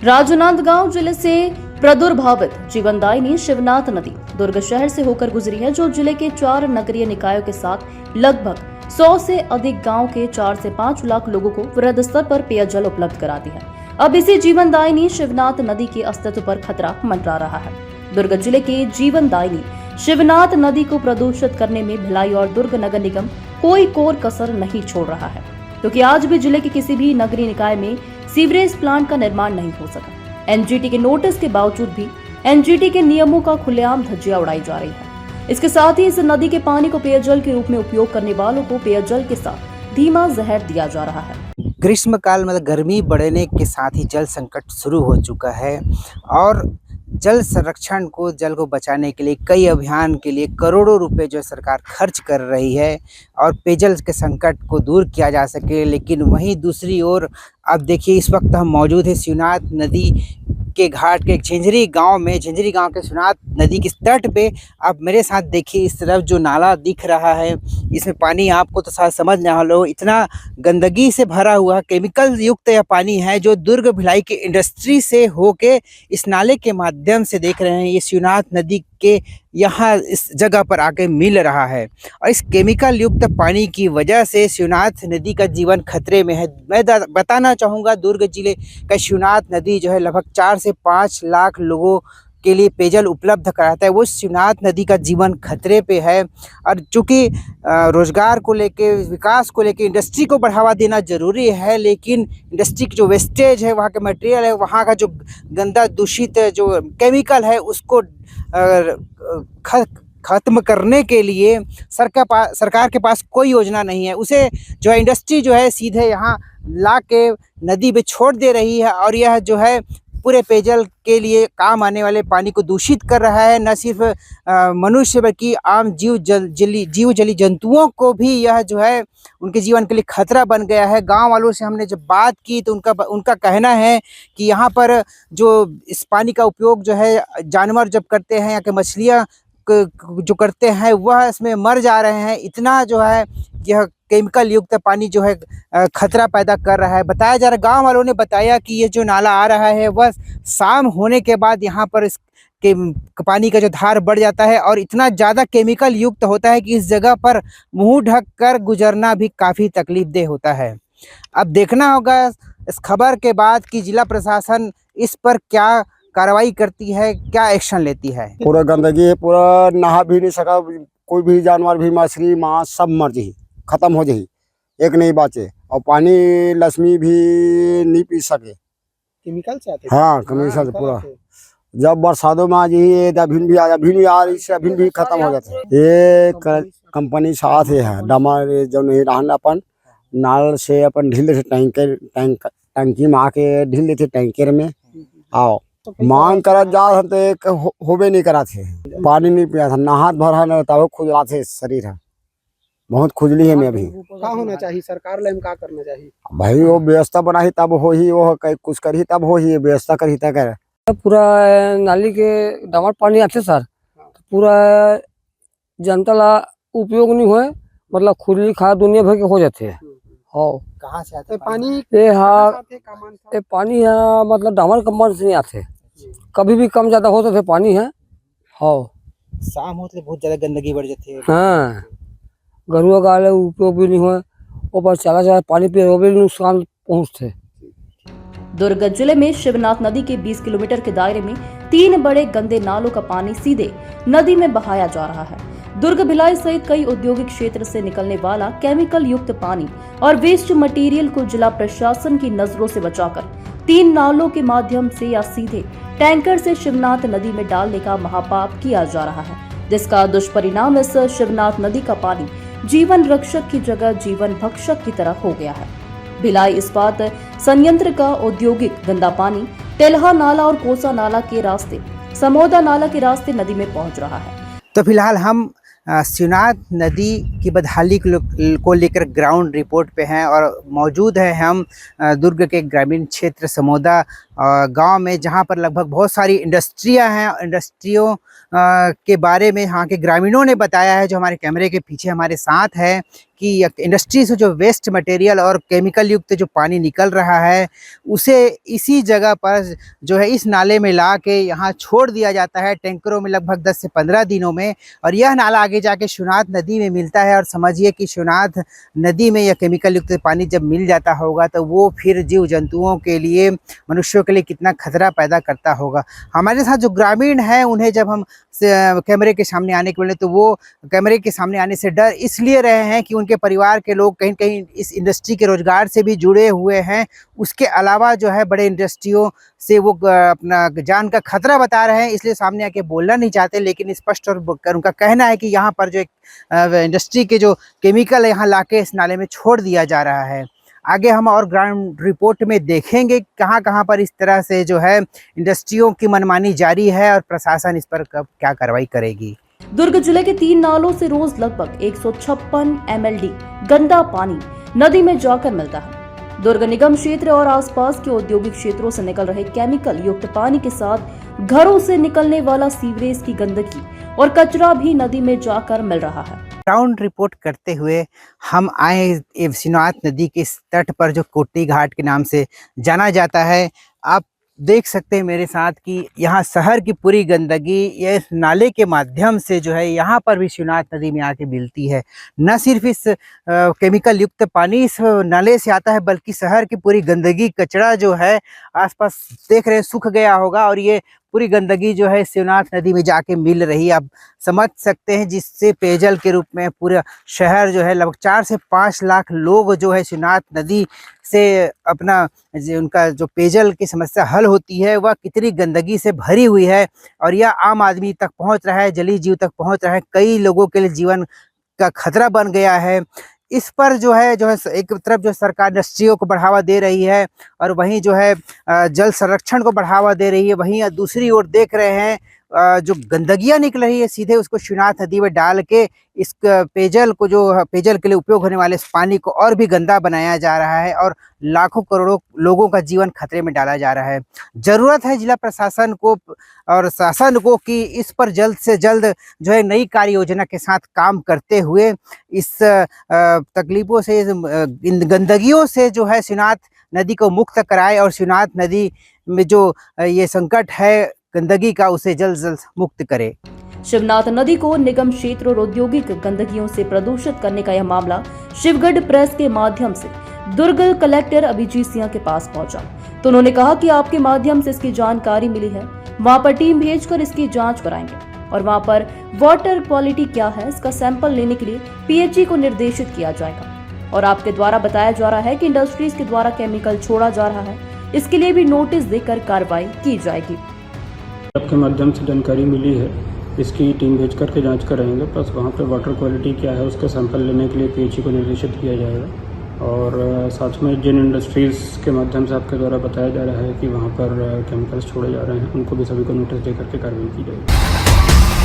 राजनांदगांव जिले से प्रादुर्भावित जीवनदायिनी शिवनाथ नदी दुर्ग शहर से होकर गुजरी है, जो जिले के 4 नगरीय निकायों के साथ लगभग 100 से अधिक गांव के 4 से 5 लाख लोगों को वृहद स्तर पर पेयजल उपलब्ध कराती है। अब इसी जीवनदायिनी शिवनाथ नदी के अस्तित्व पर खतरा मंडरा रहा है। दुर्ग जिले के जीवनदायिनी शिवनाथ नदी को प्रदूषित करने में भिलाई और दुर्ग नगर निगम कोई कोर कसर नहीं छोड़ रहा है, क्योंकि आज भी जिले के किसी भी नगरीय निकाय में सीवरेज प्लांट का निर्माण नहीं हो सका। एनजीटी के नोटिस के बावजूद भी एनजीटी के नियमों का खुलेआम धज्जियां उड़ाई जा रही है। इसके साथ ही इस नदी के पानी को पेयजल के रूप में उपयोग करने वालों को पेयजल के साथ धीमा जहर दिया जा रहा है। ग्रीष्म काल मतलब गर्मी बढ़ने के साथ ही जल संकट शुरू हो चुका है और जल संरक्षण को, जल को बचाने के लिए कई अभियान के लिए करोड़ों रुपए जो सरकार खर्च कर रही है और पेयजल के संकट को दूर किया जा सके। लेकिन वहीं दूसरी ओर अब देखिए, इस वक्त हम मौजूद है शिवनाथ नदी के घाट के झिंझरी गांव में, झिंझरी गांव के शिवनाथ नदी के तट पे। अब मेरे साथ देखिए, इस तरफ जो नाला दिख रहा है, इसमें पानी आपको तो शायद समझ ना लो, इतना गंदगी से भरा हुआ केमिकल युक्त यह पानी है जो दुर्ग भिलाई के इंडस्ट्री से होके इस नाले के माध्यम से देख रहे हैं, ये शिवनाथ नदी के यहाँ इस जगह पर आके मिल रहा है। और इस केमिकल युक्त पानी की वजह से शिवनाथ नदी का जीवन खतरे में है। मैं बताना चाहूँगा, दुर्ग जिले का शिवनाथ नदी जो है लगभग 4 से 5 लाख लोगों के लिए पेयजल उपलब्ध कराता है। वो शिवनाथ नदी का जीवन खतरे पे है। और चूँकि रोजगार को लेके, विकास को लेके इंडस्ट्री को बढ़ावा देना ज़रूरी है, लेकिन इंडस्ट्री की जो वेस्टेज है, वहाँ के मटेरियल है, वहाँ का जो गंदा दूषित जो केमिकल है, उसको खत्म करने के लिए सरकार के पास कोई योजना नहीं है। उसे जो है इंडस्ट्री जो है सीधे यहाँ ला के नदी में छोड़ दे रही है और यह जो है पूरे पेयजल के लिए काम आने वाले पानी को दूषित कर रहा है। न सिर्फ मनुष्य बल्कि आम जीव जली जंतुओं को भी यह जो है उनके जीवन के लिए खतरा बन गया है। गांव वालों से हमने जब बात की तो उनका कहना है कि यहाँ पर जो इस पानी का उपयोग जो है जानवर जब करते हैं या कि मछलियाँ जो करते हैं वह इसमें मर जा रहे हैं। इतना जो है यह केमिकल युक्त पानी जो है खतरा पैदा कर रहा है। बताया जा रहा है, गांव वालों ने बताया कि ये जो नाला आ रहा है वह शाम होने के बाद यहाँ पर इस के पानी का जो धार बढ़ जाता है और इतना ज़्यादा केमिकल युक्त होता है कि इस जगह पर मुंह ढक कर गुजरना भी काफ़ी तकलीफदेह होता है। अब देखना होगा इस खबर के बाद कि जिला प्रशासन इस पर क्या कार्रवाई करती है, क्या एक्शन लेती है। पूरा गंदगी है, पूरा नहा भी नहीं सका, कोई भी जानवर भी, मछली मांस सब मर जाही, खत्म हो जाही, एक नहीं बाचे। और पानी लक्ष्मी भी नहीं पी सके, केमिकल से आते। हाँ, केमिकल से पूरा। जब बरसातों में आ जाइए अभी भी अभी भी खत्म हो जाते हैं। ये कंपनी साथ है डमर जो नहीं रहना, अपन नाल से अपन ढील देते, टंकी में आके ढील देते टैंकर में। आओ मांग करा जा तो होबे नहीं करा थे, पानी नहीं पिया था, नहात भरा न तब खुजला थे शरीर है, बहुत खुजली है। मैं अभी क्या होना चाहिए, सरकार लाइन क्या करना चाहिए भाई? वो व्यवस्था बनाही तब हो ही, वो कुछ करी तब हो ही, व्यवस्था करी तक है। पूरा नाली के डमर पानी आते सर, पूरा जनता ला उपयोग नहीं हुए, मतलब खुली खा दुनिया भर के हो जाते हैं। हाँ, कहाँ से आते पानी? ये पानी है मतलब डमर कमर से नहीं आते, कभी भी कम ज्यादा होते थे पानी है। हाँ, शाम होते बहुत ज्यादा गंदगी बढ़ जाती है। हाँ, गरुआ गाले उपयोग भी नहीं हुए, ऊपर चला पानी पे वो भी नुकसान पहुँचते। दुर्ग जिले में शिवनाथ नदी के 20 किलोमीटर के दायरे में 3 बड़े गंदे नालों का पानी सीधे नदी में बहाया जा रहा है। दुर्ग भिलाई सहित कई औद्योगिक क्षेत्र से निकलने वाला केमिकल युक्त पानी और वेस्ट मटेरियल को जिला प्रशासन की नजरों से बचाकर 3 नालों के माध्यम से या सीधे टैंकर से शिवनाथ नदी में डालने का महापाप किया जा रहा है, जिसका दुष्परिणाम इस शिवनाथ नदी का पानी जीवन रक्षक की जगह जीवन भक्षक की तरह हो गया है। भिलाई इस्पात संयंत्र का औद्योगिक गंदा पानी तेलहा नाला और कोसा नाला के रास्ते, समोदा नाला के रास्ते नदी में पहुंच रहा है। तो फिलहाल हम शिवनाथ नदी की बदहाली को लेकर ग्राउंड रिपोर्ट पे हैं और मौजूद है हम दुर्ग के ग्रामीण क्षेत्र समोदा गांव में, जहां पर लगभग बहुत सारी इंडस्ट्रियां हैं। इंडस्ट्रियों के बारे में यहाँ के ग्रामीणों ने बताया है, जो हमारे कैमरे के पीछे हमारे साथ है, कि इंडस्ट्री से जो वेस्ट मटेरियल और केमिकल युक्त जो पानी निकल रहा है उसे इसी जगह पर जो है इस नाले में ला के यहाँ छोड़ दिया जाता है टैंकरों में लगभग 10 से 15 दिनों में, और यह नाला आगे जाके शिवनाथ नदी में मिलता है। और समझिए कि शिवनाथ नदी में यह केमिकल युक्त पानी जब मिल जाता होगा तो वो फिर जीव जंतुओं के लिए, मनुष्यों के लिए कितना खतरा पैदा करता होगा। हमारे साथ जो ग्रामीण हैं उन्हें जब हम कैमरे के सामने आने के बोले तो वो कैमरे के सामने आने से डर इसलिए रहे हैं कि उनके परिवार के लोग कहीं कहीं इस इंडस्ट्री के रोजगार से भी जुड़े हुए हैं। उसके अलावा जो है बड़े इंडस्ट्रियों से वो अपना जान का खतरा बता रहे हैं, इसलिए सामने आके बोलना नहीं चाहते। लेकिन स्पष्ट और उनका कहना है कि यहाँ पर जो एक इंडस्ट्री के जो केमिकल है यहाँ लाके इस नाले में छोड़ दिया जा रहा है। आगे हम और ग्राउंड रिपोर्ट में देखेंगे कहाँ कहाँ पर इस तरह से जो है इंडस्ट्रियों की मनमानी जारी है और प्रशासन इस पर कब क्या कार्रवाई करेगी। दुर्ग जिले के 3 नालों से रोज लगभग 156 MLD गंदा पानी नदी में जाकर मिलता है। दुर्ग निगम क्षेत्र और आसपास के औद्योगिक क्षेत्रों से निकल रहे केमिकल युक्त पानी के साथ घरों से निकलने वाला सीवरेज की गंदगी और कचरा भी नदी में जाकर मिल रहा है। ग्राउंड रिपोर्ट करते हुए हम आए शिवनाथ नदी के तट पर जो कोटी घाट के नाम से जाना जाता है। आप देख सकते हैं मेरे साथ कि यहाँ शहर की पूरी गंदगी ये नाले के माध्यम से जो है यहाँ पर भी शिवनाथ नदी में आके मिलती है। न सिर्फ इस केमिकल युक्त पानी इस नाले से आता है बल्कि शहर की पूरी गंदगी कचरा जो है आसपास देख रहे हैं सूख गया होगा, और ये पूरी गंदगी जो है शिवनाथ नदी में जाके मिल रही है। आप समझ सकते हैं जिससे पेयजल के रूप में पूरा शहर जो है लगभग 4 से 5 लाख लोग जो है शिवनाथ नदी से अपना उनका जो पेयजल की समस्या हल होती है वह कितनी गंदगी से भरी हुई है, और यह आम आदमी तक पहुंच रहा है, जलीय जीव तक पहुंच रहा है। कई लोगों के लिए जीवन का खतरा बन गया है। इस पर जो है एक तरफ जो सरकार इंडस्ट्रियों को बढ़ावा दे रही है और वहीं जो है जल संरक्षण को बढ़ावा दे रही है, वहीं दूसरी ओर देख रहे हैं जो गंदगियां निकल रही है सीधे उसको शिवनाथ नदी में डाल के इस पेयजल को जो पेयजल के लिए उपयोग होने वाले इस पानी को और भी गंदा बनाया जा रहा है और लाखों करोड़ों लोगों का जीवन खतरे में डाला जा रहा है। जरूरत है जिला प्रशासन को और शासन को कि इस पर जल्द से जल्द जो है नई कार्य योजना के साथ काम करते हुए इस तकलीफों से, इन गंदगियों से जो है शिवनाथ नदी को मुक्त कराए और शिवनाथ नदी में जो ये संकट है गंदगी का उसे जल्द से जल्द मुक्त करे। शिवनाथ नदी को निगम क्षेत्र और औद्योगिक गंदगियों से प्रदूषित करने का यह मामला शिवगढ़ प्रेस के माध्यम से दुर्ग कलेक्टर अभिजीत सिंह के पास पहुंचा, तो उन्होंने कहा कि आपके माध्यम से इसकी जानकारी मिली है, वहां पर टीम भेजकर इसकी जांच कराएंगे और वहां पर वाटर क्वालिटी क्या है इसका सैंपल लेने के लिए पीएचई को निर्देशित किया जाएगा। और आपके द्वारा बताया जा रहा है कि इंडस्ट्रीज के द्वारा केमिकल छोड़ा जा रहा है, इसके लिए भी नोटिस देकर कार्रवाई की जाएगी। आपके माध्यम से जानकारी मिली है, इसकी टीम भेज करके जांच कराएंगे, प्लस वहाँ पे वाटर क्वालिटी क्या है उसका सैंपल लेने के लिए पीएचई को निर्देशित किया जाएगा। और साथ में जिन इंडस्ट्रीज़ के माध्यम से आपके द्वारा बताया जा रहा है कि वहाँ पर केमिकल्स छोड़े जा रहे हैं उनको भी सभी को नोटिस दे करके कार्रवाई की जाएगी।